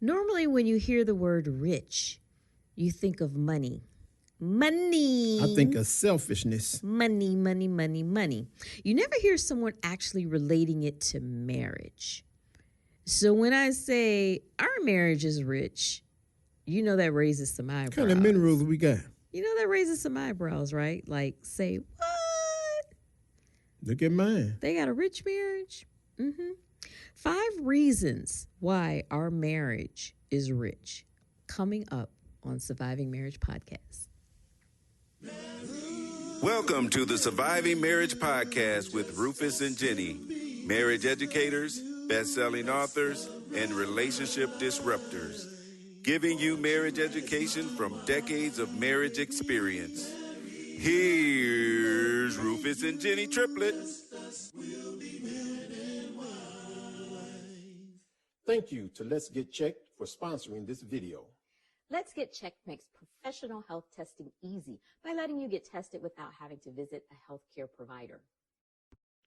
Normally, when you hear the word rich, you think of money. Money. I think of selfishness. Money, money, money, money. You never hear someone actually relating it to marriage. So when I say our marriage is rich, you know that raises some eyebrows. What kind of minerals we got? You know that raises some eyebrows, right? Like, say, what? Look at mine. They got a rich marriage? 5 reasons why our marriage is rich. Coming up on Surviving Marriage Podcast. Welcome to the Surviving Marriage Podcast with Rufus and Jenny, marriage educators, best-selling authors, and relationship disruptors, giving you marriage education from decades of marriage experience. Here's Rufus and Jenny Triplett. Thank you to Let's Get Checked for sponsoring this video. Let's Get Checked makes professional health testing easy by letting you get tested without having to visit a healthcare provider.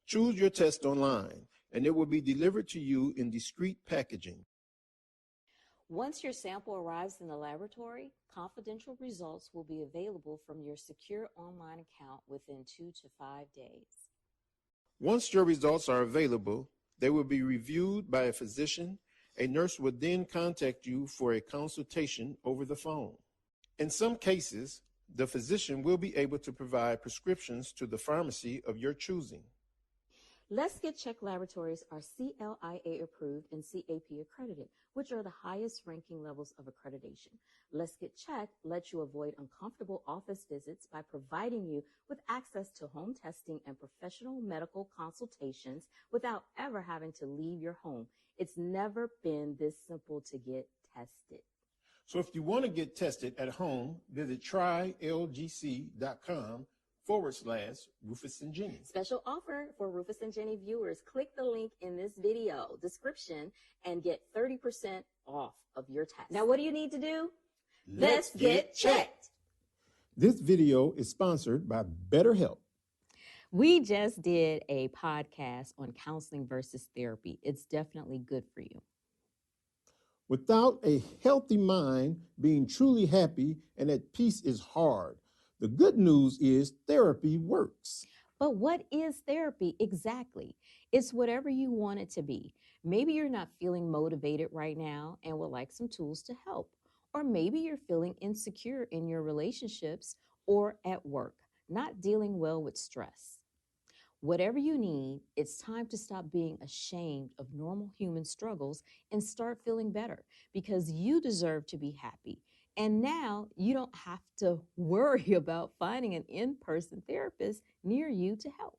Choose your test online, and it will be delivered to you in discreet packaging. Once your sample arrives in the laboratory, confidential results will be available from your secure online account within 2 to 5 days. Once your results are available, they will be reviewed by a physician. A nurse will then contact you for a consultation over the phone. In some cases, the physician will be able to provide prescriptions to the pharmacy of your choosing. Let's Get Checked laboratories are CLIA approved and CAP accredited, which are the highest ranking levels of accreditation. Let's Get Checked lets you avoid uncomfortable office visits by providing you with access to home testing and professional medical consultations without ever having to leave your home. It's never been this simple to get tested. So if you want to get tested at home, visit trylgc.com/Rufus and Jenny. Special offer for Rufus and Jenny viewers. Click the link in this video description and get 30% off of your test. Now, what do you need to do? Let's get checked. This video is sponsored by BetterHelp. We just did a podcast on counseling versus therapy. It's definitely good for you. Without a healthy mind, being truly happy and at peace is hard. The good news is therapy works. But what is therapy exactly? It's whatever you want it to be. Maybe you're not feeling motivated right now and would like some tools to help. Or maybe you're feeling insecure in your relationships or at work, not dealing well with stress. Whatever you need, it's time to stop being ashamed of normal human struggles and start feeling better because you deserve to be happy. And now you don't have to worry about finding an in-person therapist near you to help.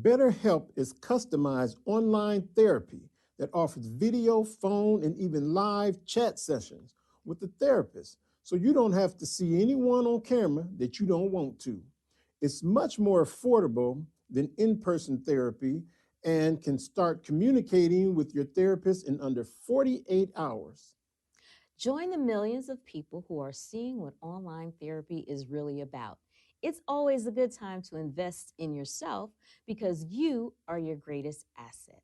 BetterHelp is customized online therapy that offers video, phone, and even live chat sessions with the therapist, so you don't have to see anyone on camera that you don't want to. It's much more affordable than in-person therapy and can start communicating with your therapist in under 48 hours. Join the millions of people who are seeing what online therapy is really about. It's always a good time to invest in yourself because you are your greatest asset.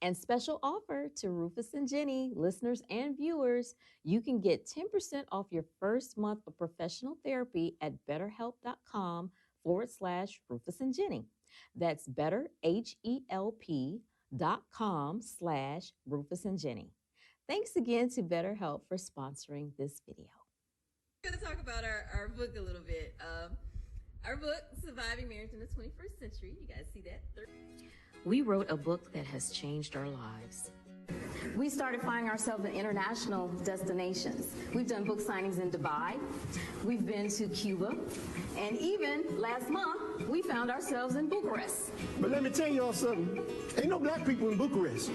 And special offer to Rufus and Jenny, listeners and viewers, you can get 10% off your first month of professional therapy at betterhelp.com/Rufus and Jenny. That's betterhelp.com/Rufus and Jenny. Thanks again to BetterHelp for sponsoring this video. We're going to talk about our book a little bit. Our book, Surviving Marriage in the 21st Century. You guys see that? We wrote a book that has changed our lives. We started finding ourselves in international destinations. We've done book signings in Dubai. We've been to Cuba. And even last month, we found ourselves in Bucharest. But let me tell y'all something. Ain't no black people in Bucharest.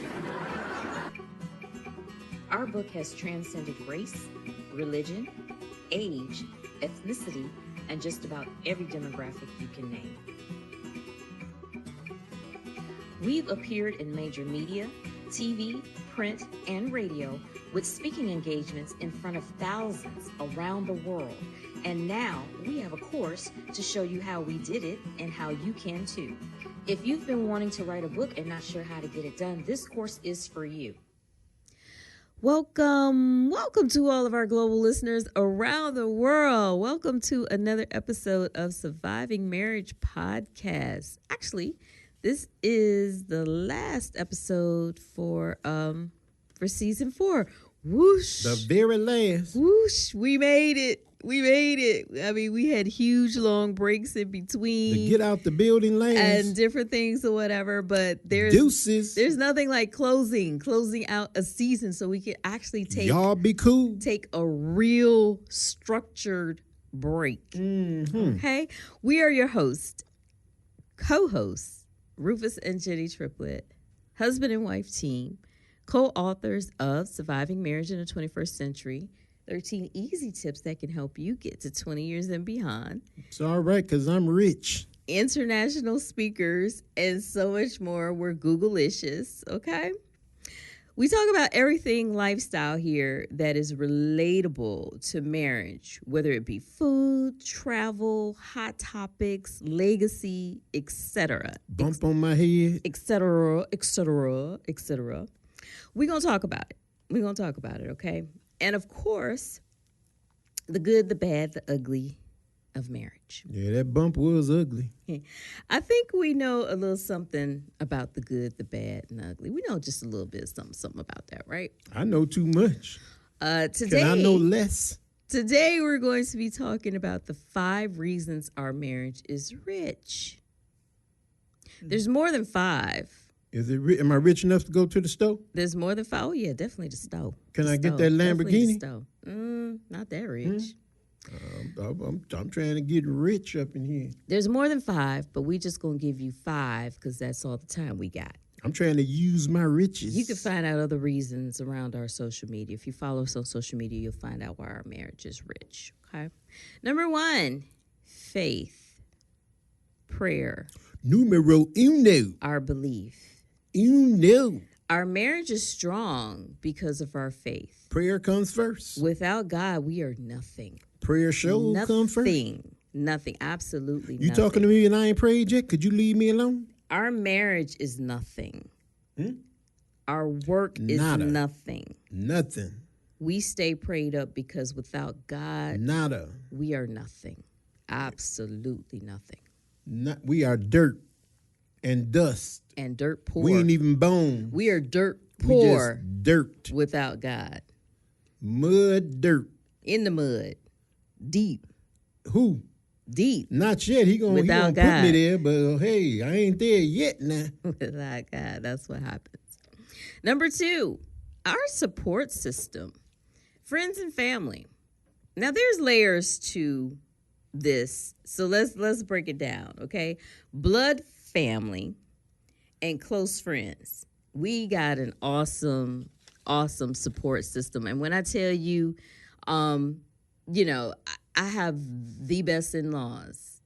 Our book has transcended race, religion, age, ethnicity, and just about every demographic you can name. We've appeared in major media, TV, print, and radio with speaking engagements in front of thousands around the world. And now we have a course to show you how we did it and how you can too. If you've been wanting to write a book and not sure how to get it done, this course is for you. Welcome to all of our global listeners around the world. Welcome to another episode of Surviving Marriage Podcast. Actually, this is the last episode for season 4. Whoosh. The very last. Whoosh. We made it. I mean, we had huge long breaks in between. The get out the building last. And different things or whatever, but Deuces. There's nothing like closing out a season so we can actually Y'all be cool. take a real structured break. Mm-hmm. Okay? We are your co-hosts, Rufus and Jenny Triplett, husband and wife team, co-authors of Surviving Marriage in the 21st Century, 13 easy tips that can help you get to 20 years and beyond. It's all right, because I'm rich. International speakers, and so much more. We're Google-licious, okay? We talk about everything lifestyle here that is relatable to marriage, whether it be food, travel, hot topics, legacy, etc. Bump on my head. Etc. We're going to talk about it. Okay? And of course, the good, the bad, the ugly of marriage. Yeah, that bump was ugly. I think we know a little something about the good, the bad, and the ugly. We know just a little bit something about that, right? I know too much. Today, Can I know less? Today, we're going to be talking about the 5 reasons our marriage is rich. There's more than 5. Is it? Am I rich enough to go to the store? There's more than 5. Oh, yeah, definitely the stove. Can I get that Lamborghini? Not that rich. I'm trying to get rich up in here. There's more than 5, but we just going to give you 5 because that's all the time we got. I'm trying to use my riches. You can find out other reasons around our social media. If you follow us on social media, you'll find out why our marriage is rich. Okay. Number 1, faith, prayer. Numero uno. Our belief. Uno. Our marriage is strong because of our faith. Prayer comes first. Without God, we are nothing. Prayer show come first. Nothing. Absolutely you nothing. talking to me and I ain't prayed yet? Could you leave me alone? Our marriage is nothing. Our work is nothing. Nothing. We stay prayed up because without God, we are nothing. Absolutely nothing. We are dirt and dust. And dirt poor. We ain't even bone. We are dirt poor. We just dirt. Without God. Mud, dirt. In the mud. Deep. Who? Deep. Not yet. He gonna put me there, but hey, I ain't there yet now. Without God, that's what happens. Number 2, our support system. Friends and family. Now there's layers to this. So let's break it down, okay? Blood family and close friends. We got an awesome support system. And when I tell you, I have the best in-laws.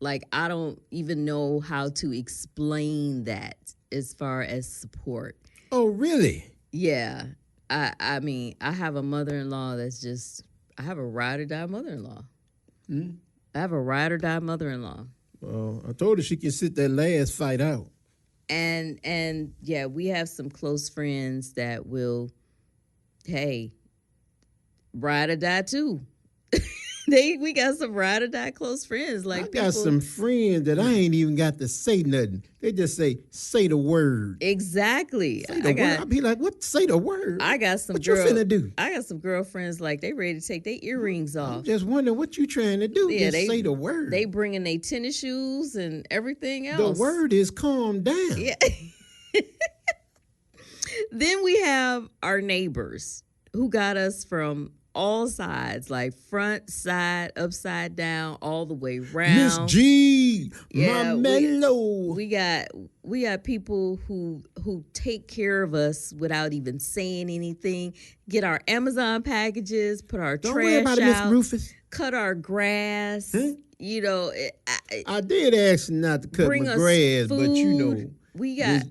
Like, I don't even know how to explain that as far as support. Oh, really? Yeah. I mean, I have a mother-in-law that's just, I have a ride-or-die mother-in-law. I have a ride-or-die mother-in-law. Well, I told her she can sit that last fight out. And yeah, we have some close friends that will, hey, ride or die too. We got some ride or die close friends. Like, I got some friends that I ain't even got to say nothing. They just say the word. Exactly. Say the word. I'll be like, what? Say the word. I got some. What you finna do? I got some girlfriends like they ready to take their earrings off. I'm just wondering what you trying to do. Yeah, just say the word. They bringing their tennis shoes and everything else. The word is calm down. Yeah. Then we have our neighbors who got us from all sides, like front, side, upside down, all the way round. Miss G, yeah, my mellow. We got people who take care of us without even saying anything. Get our Amazon packages, put our Don't trash worry about it, Miss out, Rufus. cut our grass. You know, I did ask not to cut my grass, food. but you know, we got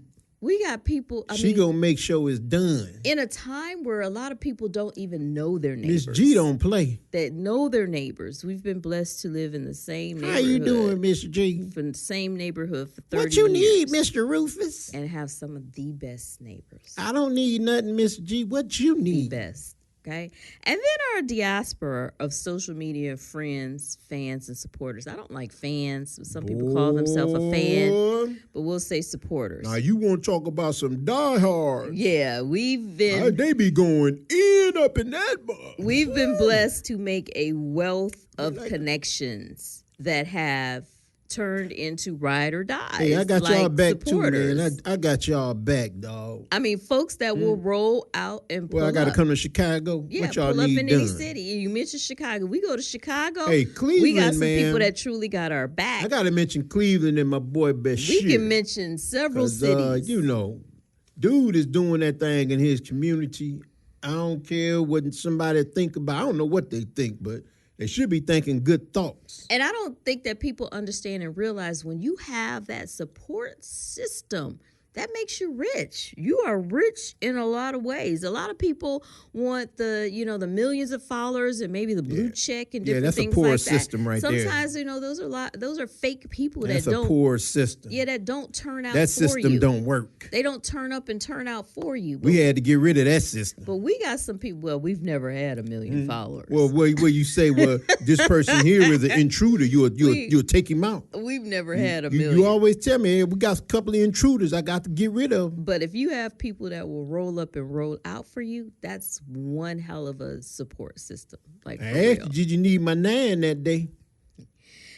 We got people. She gonna make sure it's done. In a time where a lot of people don't even know their neighbors. Miss G don't play. That know their neighbors. We've been blessed to live in the same neighborhood. How you doing, Miss G? From the same neighborhood for 30 What you years. need, Mr. Rufus? And have some of the best neighbors. I don't need nothing, Miss G. What you need? The best. Okay. And then our diaspora of social media friends, fans, and supporters. I don't like fans. Some people call themselves a fan, but we'll say supporters. Now you want to talk about some diehards. Yeah, we've been. They be going in up in that bar. We've been blessed to make a wealth of connections that have turned into ride or die. Hey, I got y'all back supporters. too, man. I got y'all back, dog. I mean, folks that will roll out and pull Well, I got to up. come to Chicago. Yeah, what y'all pull up need in done? any city. You mentioned Chicago. We go to Chicago. Hey, Cleveland, we got some man. people that truly got our back. I got to mention Cleveland and my boy Bashir. We can mention several cities. You know, dude is doing that thing in his community. I don't care what somebody think about. I don't know what they think, but they should be thinking good thoughts. And I don't think that people understand and realize when you have that support system, that makes you rich. You are rich in a lot of ways. A lot of people want the millions of followers and maybe the blue check and different things like that. That's a poor system right there. Sometimes, those are fake people That's that don't. That's a poor system. Yeah, that don't turn out that for you. That system don't work. They don't turn up and turn out for you. We had to get rid of that system. But we got some people, well, we've never had 1 million followers. Well, where you say, well, this person here is an intruder, you'll take him out. We've never had 1 million. You always tell me, hey, we got a couple of intruders I got to get rid of. But if you have people that will roll up and roll out for you, that's one hell of a support system. Like, I asked you, did you need my 9 that day?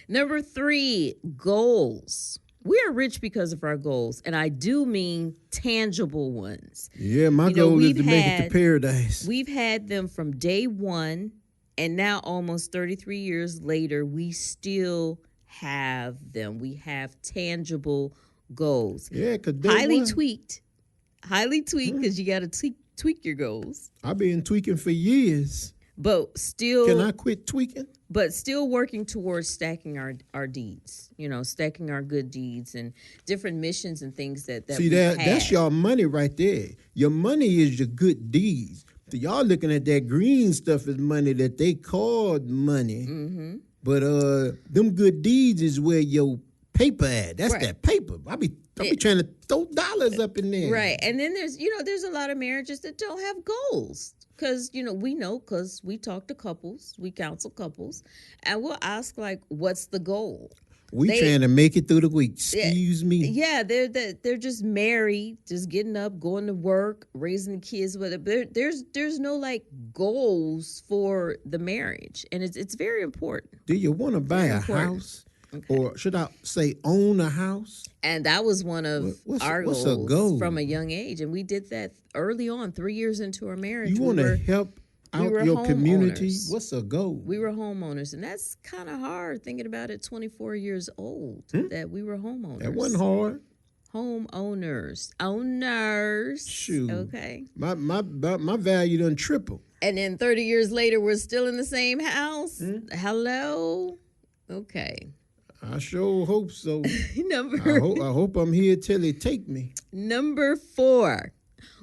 Number 3, goals. We are rich because of our goals, and I do mean tangible ones. Yeah, my goal is to make it to paradise. We've had them from day one, and now almost 33 years later, we still have them. We have tangible goals. Yeah, because highly tweaked because you got to tweak your goals. I've been tweaking for years. But still, can I quit tweaking? But still working towards stacking our deeds, stacking our good deeds and different missions and things that see that's your money right there. Your money is your good deeds. So y'all looking at that green stuff as money that they called money. Mm-hmm. But them good deeds is where your paper at. That's that paper. I be trying to throw dollars up in there. Right. And then there's a lot of marriages that don't have goals. Because, because we talk to couples, we counsel couples, and we'll ask, what's the goal? We trying to make it through the week. Excuse me. Yeah, they're just married, just getting up, going to work, raising the kids. But there's no goals for the marriage, and it's very important. Do you want to buy a house? Okay. Or should I say own a house? And that was one of our goals from a young age. And we did that early on, 3 years into our marriage. You want to help out your community? What's a goal? We were homeowners. And that's kind of hard thinking about it 24 years old, that we were homeowners. That wasn't hard. Homeowners. Owners. Shoot. Okay. My value done tripled. And then 30 years later, we're still in the same house? Hello? Okay. I sure hope so. I hope I'm here till they take me. Number 4,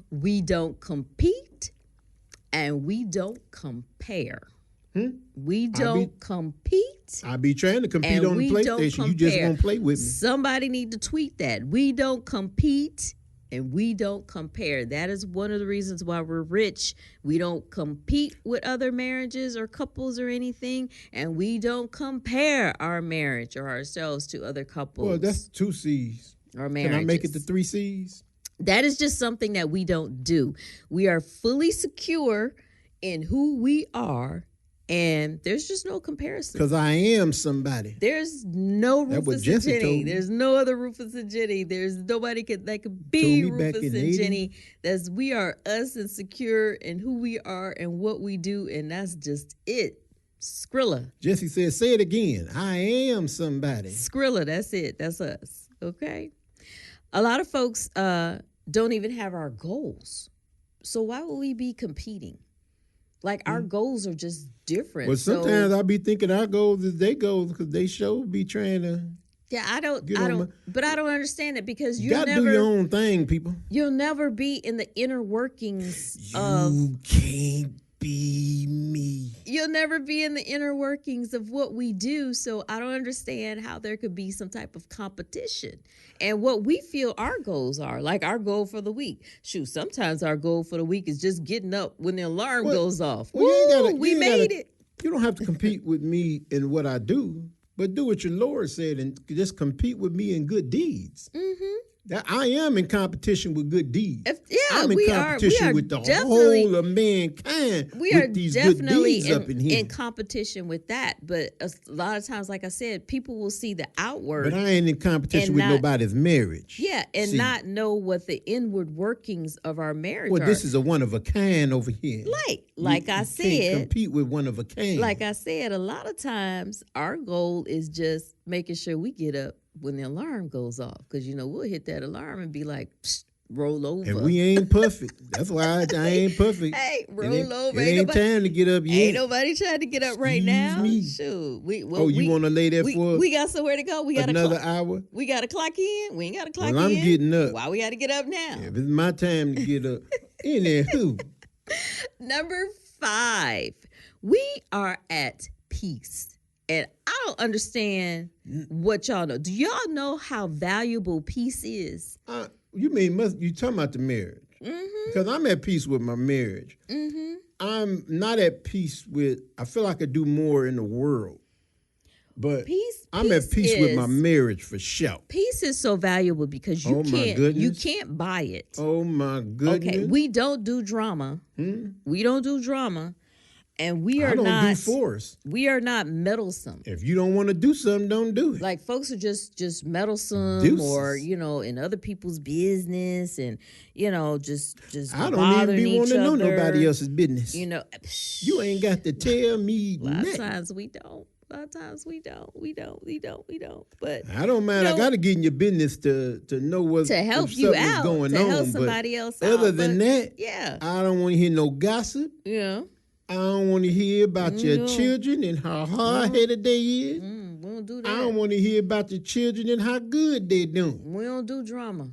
we don't compete and we don't compare. We don't compete. I be trying to compete on the PlayStation. You just won't play with me. Somebody need to tweet that. We don't compete and we don't compare. That is one of the reasons why we're rich. We don't compete with other marriages or couples or anything, and we don't compare our marriage or ourselves to other couples. Well, that's 2 C's. Or marriages. Can I make it to 3 C's? That is just something that we don't do. We are fully secure in who we are, and there's just no comparison. Because I am somebody. There's no Rufus and Jenny. There's no other Rufus and Jenny. There's nobody that could be Rufus and Jenny. We are us and secure in who we are and what we do, and that's just it. Skrilla. Jesse said, say it again. I am somebody. Skrilla, that's it. That's us. Okay? A lot of folks don't even have our goals. So why would we be competing? Our goals are just different. Well, sometimes I be thinking our goals is their goals because they sure be trying to Yeah, I don't, Get on my, but I don't understand it because you gotta do your own thing, people. you'll never be in the inner workings of. You can't be me. You'll never be in the inner workings of what we do. So I don't understand how there could be some type of competition and what we feel our goals are. Like our goal for the week. Shoot, sometimes our goal for the week is just getting up when the alarm goes off. Well, we made it. You don't have to compete with me in what I do, but do what your Lord said and just compete with me in good deeds. Mm-hmm. That I am in competition with good deeds. I'm in we competition are with the definitely, whole of mankind. We with are these definitely good deeds up in here. in competition with that. But a lot of times, like I said, people will see the outward. But I ain't in competition with nobody's marriage. Yeah, and not know what the inward workings of our marriage are. Well, this is a one of a kind over here. Like I said, can't compete with one of a kind. Like I said, a lot of times our goal is just making sure we get up when the alarm goes off, because we'll hit that alarm and be like, psst, roll over. And we ain't perfect. That's why I ain't perfect. Hey, roll over. It ain't time to get up yet. Ain't nobody trying to get up right now. Me. Shoot. You want to lay there for we got somewhere to go. We got another hour? We got to clock in. We ain't got to clock in. Well, I'm getting up. Why we got to get up now? If it's my time to get up. Anywho. Number 5. We are at peace. And I don't understand what y'all know. Do y'all know how valuable peace is? You talking about the marriage? Mm-hmm. Because I'm at peace with my marriage. Mm-hmm. I'm not at peace with, I feel I could do more in the world. But I'm at peace with my marriage for sure. Peace is so valuable because you can't buy it. Oh my goodness. Okay, we don't do drama. We don't do drama. And we are not do force. We are not meddlesome. If you don't want to do something, don't do it. Like folks are just meddlesome or in other people's business and just I don't even be wanting to know nobody else's business. You ain't got to tell me a lot of nothing. times we don't. A lot of times we don't. But I don't mind. I got to get in your business to know what's to help you out, going to on. help somebody else out. Other than that, yeah, I don't want to hear no gossip. Yeah. I don't want to hear about your children and how hard-headed they is. We don't do that. I don't want to hear about your children and how good they doing. We don't do drama.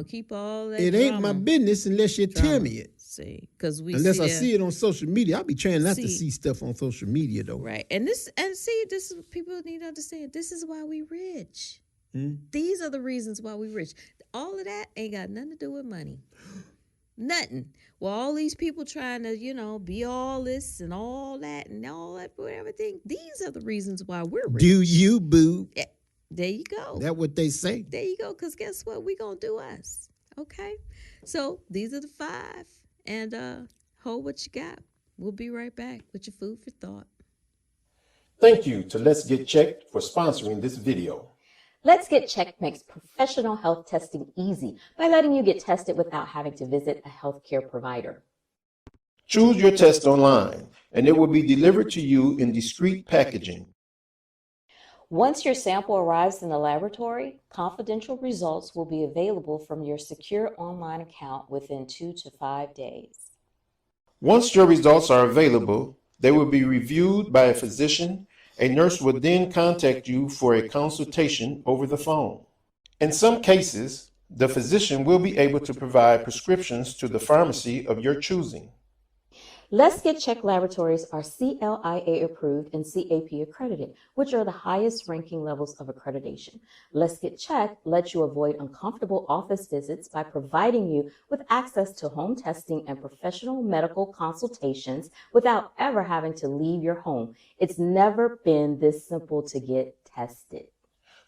Keep all that. It ain't my business unless you tell me it. See, because unless I see it on social media, I'll be trying not to see stuff on social media though. Right, this is people need to understand. This is why we rich. These are the reasons why we rich. All of that ain't got nothing to do with money. Nothing. Well, all these people trying to, be all this and all that everything. These are the reasons why we're rich. Do you, boo? Yeah, there you go. That's what they say. There you go. Because guess what? We gonna do us. Okay. So these are the 5. And hold what you got. We'll be right back with your food for thought. Thank you to Let's Get Checked for sponsoring this video. Let's Get Checked makes professional health testing easy by letting you get tested without having to visit a healthcare provider. Choose your test online, and it will be delivered to you in discreet packaging. Once your sample arrives in the laboratory, confidential results will be available from your secure online account within 2 to 5 days. Once your results are available, they will be reviewed by a physician. A nurse will then contact you for a consultation over the phone. In some cases, the physician will be able to provide prescriptions to the pharmacy of your choosing. Let's Get Checked laboratories are CLIA approved and CAP accredited, which are the highest ranking levels of accreditation. Let's Get Checked lets you avoid uncomfortable office visits by providing you with access to home testing and professional medical consultations without ever having to leave your home. It's never been this simple to get tested.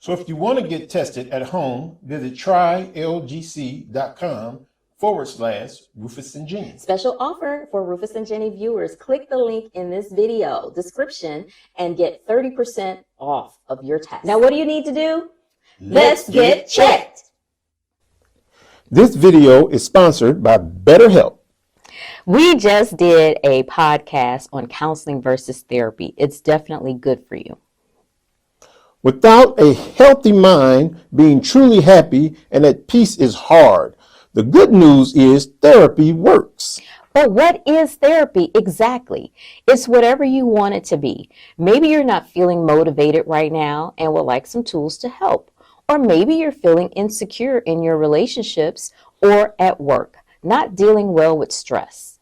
So if you want to get tested at home, visit trylgc.com/Rufus and Jenny. Special offer for Rufus and Jenny viewers. Click the link in this video description and get 30% off of your test. Now, what do you need to do? Let's get checked. This video is sponsored by BetterHelp. We just did a podcast on counseling versus therapy. It's definitely good for you. Without a healthy mind, being truly happy and at peace is hard. The good news is therapy works. But what is therapy exactly? It's whatever you want it to be. Maybe you're not feeling motivated right now and would like some tools to help. Or maybe you're feeling insecure in your relationships or at work, not dealing well with stress.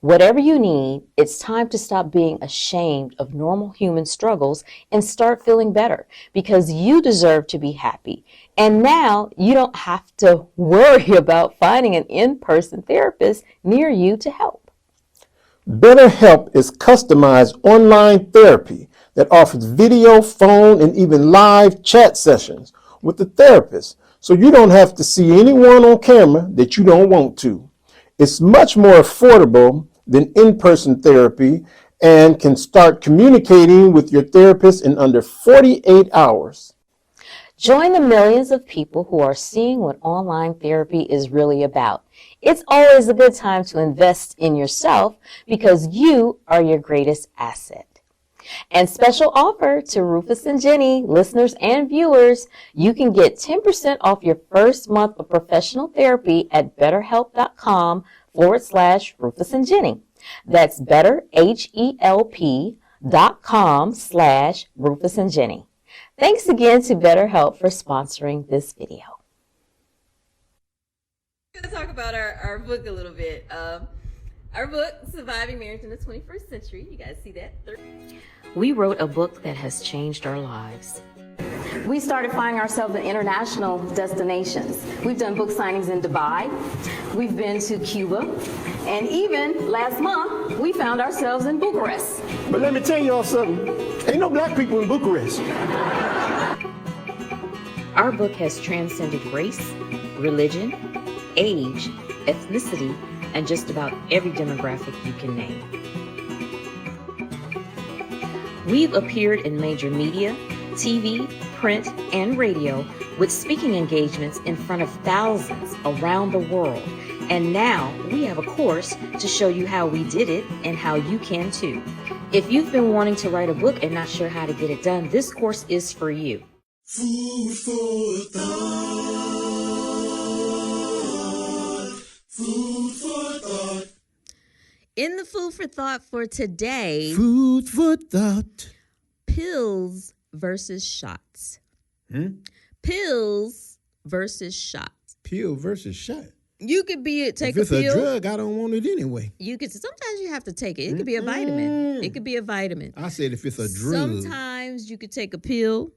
Whatever you need, it's time to stop being ashamed of normal human struggles and start feeling better because you deserve to be happy. And now you don't have to worry about finding an in-person therapist near you to help. BetterHelp is customized online therapy that offers video, phone, and even live chat sessions with the therapist, so you don't have to see anyone on camera that you don't want to. It's much more affordable than in-person therapy and can start communicating with your therapist in under 48 hours. Join the millions of people who are seeing what online therapy is really about. It's always a good time to invest in yourself because you are your greatest asset. And special offer to Rufus and Jenny listeners and viewers, you can get 10% off your first month of professional therapy at betterhelp.com/Rufus and Jenny. That's betterhelp.com/Rufus and Jenny. Thanks again to BetterHelp for sponsoring this video. We're going to talk about our book a little bit. Our book, Surviving Marriage in the 21st Century. You guys see that? We wrote a book that has changed our lives. We started finding ourselves in international destinations. We've done book signings in Dubai. We've been to Cuba. And even last month, we found ourselves in Bucharest. But let me tell y'all something. Ain't no black people in Bucharest. Our book has transcended race, religion, age, ethnicity, and just about every demographic you can name. We've appeared in major media, TV, print, and radio with speaking engagements in front of thousands around the world. And now we have a course to show you how we did it and how you can too. If you've been wanting to write a book and not sure how to get it done, this course is for you. Food for thought. Food for thought. In the food for thought for today, Food for thought. pills versus shots. Pills versus shots. Pill versus shot. You could take If it's a pill. a drug, I don't want it anyway. Sometimes you have to take it. It could be a vitamin. It could be a vitamin. I said if it's a drug. Sometimes you could take a pill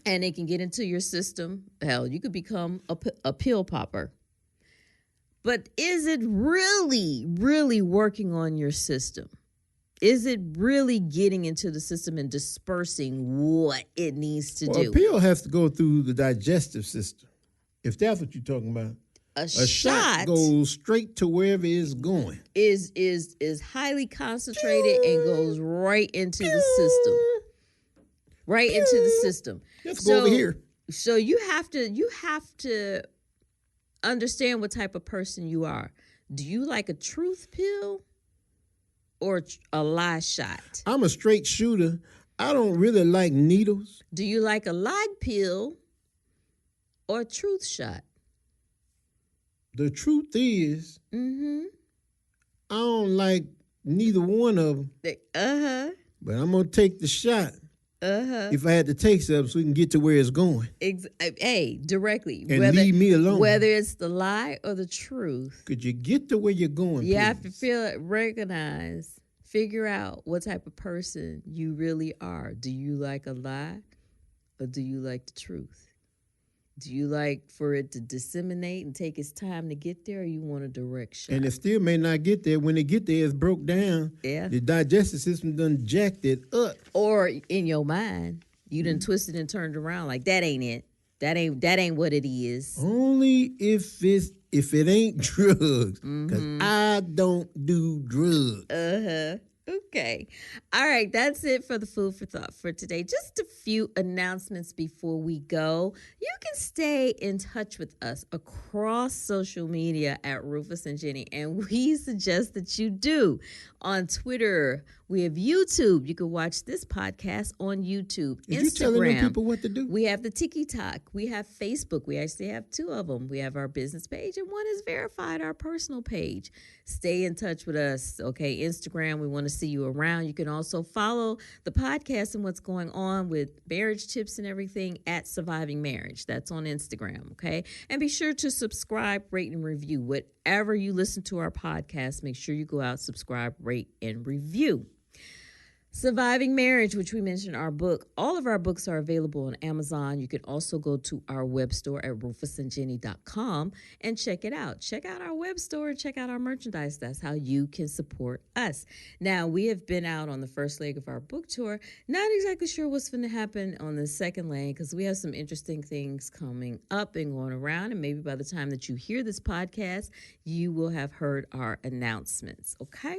and it can get into your system. Hell, you could become a pill popper. But is it really, really working on your system? Is it really getting into the system and dispersing what it needs to do? A pill has to go through the digestive system. If that's what you're talking about. A shot shot goes straight to wherever it's going. is highly concentrated and goes right into the system. Right into the system. Let's go over here. So you have to understand what type of person you are. Do you like a truth pill or a lie shot? I'm a straight shooter. I don't really like needles. Do you like a lie pill or a truth shot? The truth is, Mm-hmm. I don't like neither one of them. Uh-huh. But I'm going to take the shot Uh-huh. if I had to take something so we can get to where it's going. Directly. And leave me alone. Whether it's the lie or the truth. Could you get to where you're going, You please? have to figure out what type of person you really are. Do you like a lie or do you like the truth? Do you like for it to disseminate and take its time to get there, or you want a direct shot? And it still may not get there. When it get there, it's broke down. Yeah. The digestive system done jacked it up. Or in your mind, you done twisted and turned around like that ain't it. That ain't what it is. Only if it ain't drugs. Because I don't do drugs. Uh-huh. Okay. All right. That's it for the food for thought for today. Just a few announcements before we go. You can stay in touch with us across social media at Rufus and Jenny, and we suggest that you do. On Twitter, we have YouTube. You can watch this podcast on YouTube. Is you telling them people what to do? We have the TikTok. We have Facebook. We actually have two of them. We have our business page, and one is verified, our personal page. Stay in touch with us. Okay, Instagram, we want to see you you around. You can also follow the podcast and what's going on with marriage tips and everything at Surviving Marriage. That's on Instagram, okay? And be sure to subscribe, rate, and review. Whatever you listen to our podcast, make sure you go out, subscribe, rate, and review. Surviving Marriage, which we mentioned our book. All of our books are available on Amazon. You can also go to our web store at RufusandJenny.com and check it out. Check out our web store and check out our merchandise. That's how you can support us. Now, we have been out on the first leg of our book tour. Not exactly sure what's going to happen on the second leg because we have some interesting things coming up and going around. And maybe by the time that you hear this podcast, you will have heard our announcements, okay?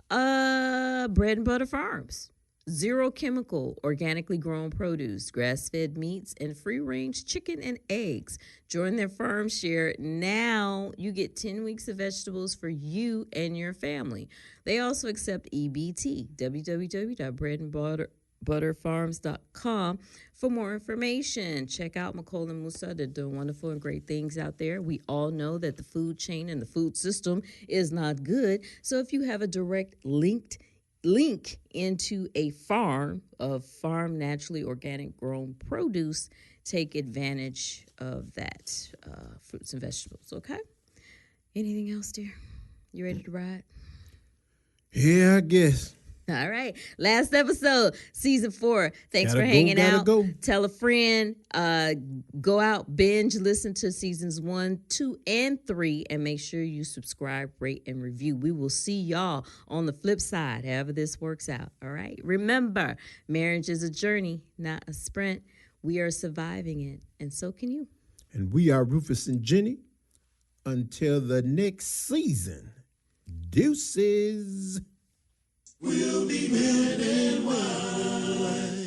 Bread and Butter Farms. Zero chemical, organically grown produce, grass-fed meats, and free-range chicken and eggs. Join their farm share. Now you get 10 weeks of vegetables for you and your family. They also accept EBT, www.breadandbutterfarms.com for more information. Check out McCall and Musa. They're doing wonderful and great things out there. We all know that the food chain and the food system is not good. So if you have a direct link into a farm of naturally organic grown produce, take advantage of that fruits and vegetables, okay? Anything else, dear? You ready to ride? Yeah, I guess. All right. Last episode, season 4. Thanks Gotta for go, hanging gotta out. go. Tell a friend. Go out, binge, listen to seasons 1, 2, and 3, and make sure you subscribe, rate, and review. We will see y'all on the flip side, however this works out. All right. Remember, marriage is a journey, not a sprint. We are surviving it, and so can you. And we are Rufus and Jenny. Until the next season, deuces. We'll be men and wives.